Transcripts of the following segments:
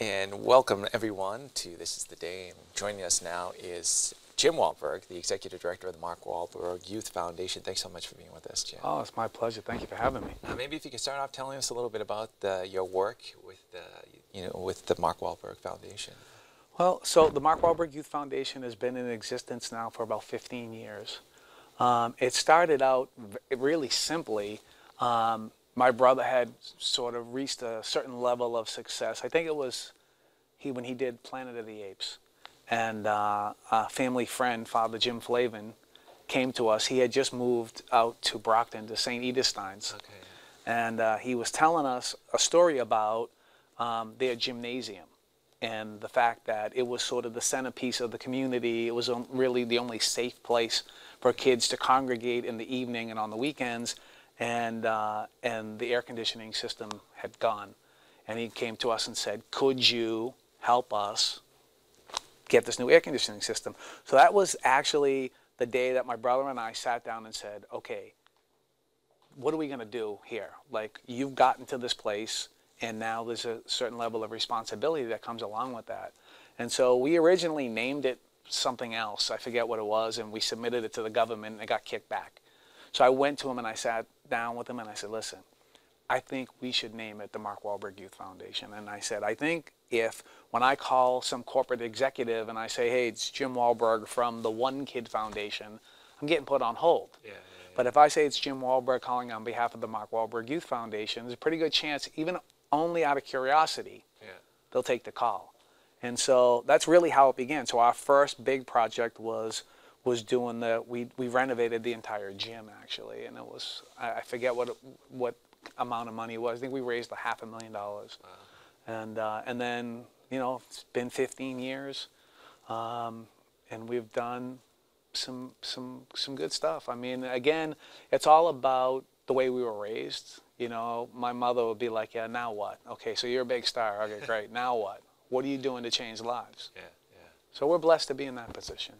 And welcome everyone to This is the Day. And joining us now is Jim Wahlberg, the Executive Director of the Mark Wahlberg Youth Foundation. Thanks so much for being with us, Jim. Oh, it's my pleasure. Thank you for having me. Maybe if you could start off telling us a little bit about your work with the Mark Wahlberg Foundation. Well, so the Mark Wahlberg Youth Foundation has been in existence now for about 15 years. It started out really simply. My brother had sort of reached a certain level of success. I think it was when he did Planet of the Apes. And a family friend, Father Jim Flavin, came to us. He had just moved out to Brockton, to St. Edithstein's. Okay. And he was telling us a story about their gymnasium and the fact that it was sort of the centerpiece of the community. It was really the only safe place for kids to congregate in the evening and on the weekends. And the air conditioning system had gone. And he came to us and said, could you help us get this new air conditioning system? So that was actually the day that my brother and I sat down and said, okay, what are we going to do here? Like, you've gotten to this place, and now there's a certain level of responsibility that comes along with that. And so we originally named it something else. I forget what it was, and we submitted it to the government, and it got kicked back. So I went to him and I sat down with him and I said, listen, I think we should name it the Mark Wahlberg Youth Foundation. And I said, I think if when I call some corporate executive and I say, hey, it's Jim Wahlberg from the One Kid Foundation, I'm getting put on hold. Yeah. But if I say it's Jim Wahlberg calling on behalf of the Mark Wahlberg Youth Foundation, there's a pretty good chance, even only out of curiosity, they'll take the call. And so that's really how it began. So our first big project was doing we renovated the entire gym, actually, and it was, I forget what amount of money it was. I think we raised $500,000. Wow. And then, you know, it's been 15 years, and we've done some good stuff. I mean, again, it's all about the way we were raised. You know, my mother would be like, yeah, now what? Okay, so you're a big star. Okay, great. Now what? What are you doing to change lives? Yeah. So we're blessed to be in that position.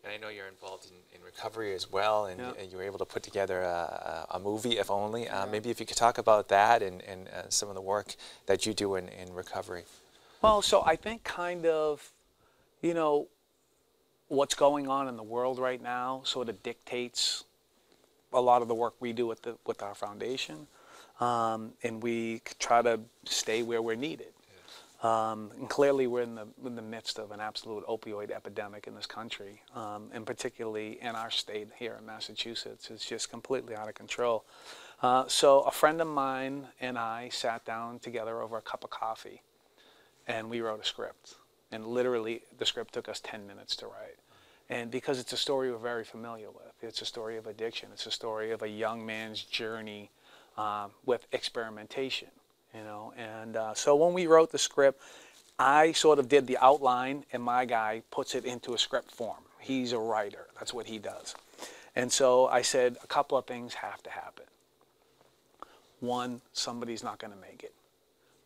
And I know you're involved in recovery as well, and you were able to put together a movie, if only. Maybe if you could talk about that and some of the work that you do in recovery. Well, so I think kind of, you know, what's going on in the world right now sort of dictates a lot of the work we do with our foundation, and we try to stay where we're needed. And clearly we're in the midst of an absolute opioid epidemic in this country, and particularly in our state here in Massachusetts. It's just completely out of control. So a friend of mine and I sat down together over a cup of coffee, and we wrote a script. And literally the script took us 10 minutes to write. And because it's a story we're very familiar with. It's a story of addiction. It's a story of a young man's journey with experimentation. You know, and so when we wrote the script, I sort of did the outline, and my guy puts it into a script form. He's a writer. That's what he does. And so I said a couple of things have to happen. One, somebody's not going to make it.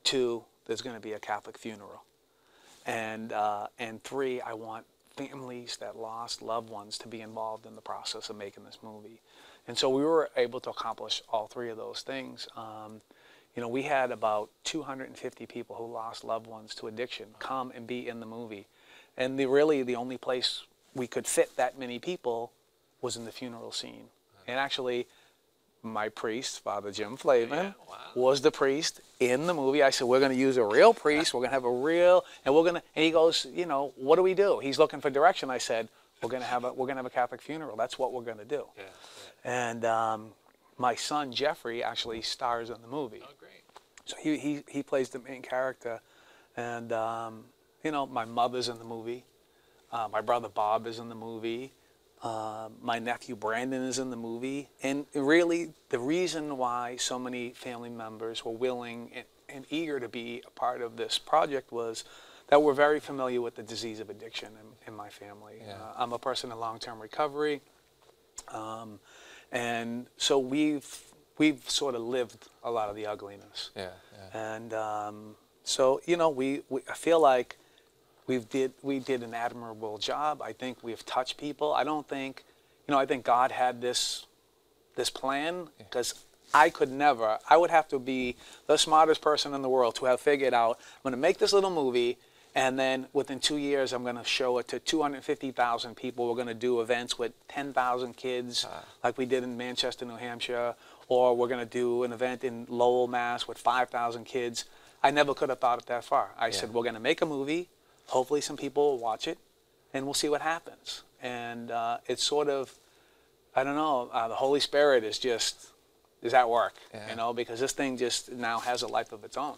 Two, there's going to be a Catholic funeral. And three, I want families that lost loved ones to be involved in the process of making this movie. And so we were able to accomplish all three of those things. You know, we had about 250 people who lost loved ones to addiction come and be in the movie. And really the only place we could fit that many people was in the funeral scene. And actually, my priest, Father Jim Flavin, was the priest in the movie. I said, we're going to use a real priest. We're going to have a real, and he goes, you know, what do we do? He's looking for direction. I said, we're going to have a Catholic funeral. That's what we're going to do. And my son, Jeffrey, actually stars in the movie. Oh, great. So he plays the main character. And, you know, my mother's in the movie. My brother Bob is in the movie. My nephew Brandon is in the movie. And really, the reason why so many family members were willing and eager to be a part of this project was that we're very familiar with the disease of addiction in my family. Yeah. I'm a person in long-term recovery. And so we've sort of lived a lot of the ugliness. Yeah. And so, you know, I feel like we did an admirable job. I think we've touched people. I don't think, you know, I think God had this plan, because I could never. I would have to be the smartest person in the world to have figured out, I'm going to make this little movie, and then within 2 years, I'm going to show it to 250,000 people. We're going to do events with 10,000 kids, like we did in Manchester, New Hampshire, or we're going to do an event in Lowell, Mass, with 5,000 kids. I never could have thought it that far. I said, we're going to make a movie. Hopefully some people will watch it, and we'll see what happens. And it's sort of, I don't know, the Holy Spirit is at work, you know, because this thing just now has a life of its own.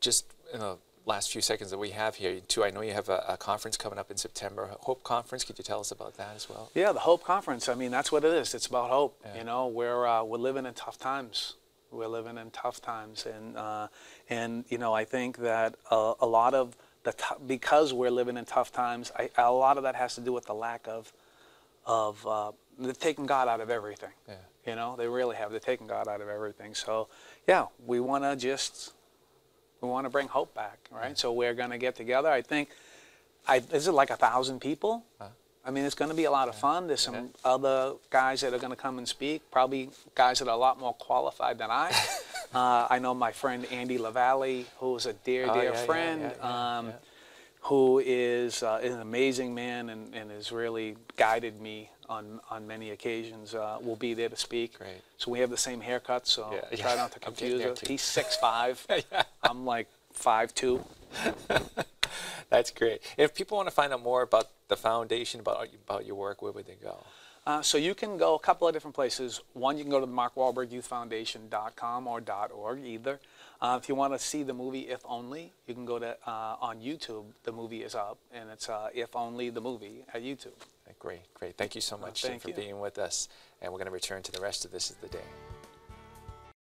Just in the last few seconds that we have here, too, I know you have a conference coming up in September, Hope Conference. Could you tell us about that as well? Yeah, the Hope Conference. I mean, that's what it is. It's about hope. You know, we're living in tough times. We're living in tough times, and you know, I think that a lot of because we're living in tough times, a lot of that has to do with the lack of they've taken God out of everything. Yeah. You know, they really have. They're taking God out of everything. So, yeah, we want to bring hope back, right? Yeah. So we're going to get together. I think, is it like 1,000 people? I mean, it's going to be a lot of fun. There's some other guys that are going to come and speak, probably guys that are a lot more qualified than I. I know my friend Andy LaValle, who is a dear friend, who is an amazing man and has really guided me on many occasions, will be there to speak. Great. So we have the same haircut, so try not to confuse us. He's 6'5". I'm like 5'2". That's great. If people want to find out more about the foundation, about your work, where would they go? So you can go a couple of different places. One, you can go to the Mark Wahlberg Youth Foundation.com or .org, either. If you want to see the movie If Only, you can go to on YouTube. The movie is up, and it's If Only the movie at YouTube. Great, great. Thank you so much for being with us. And we're going to return to the rest of This Is the Day.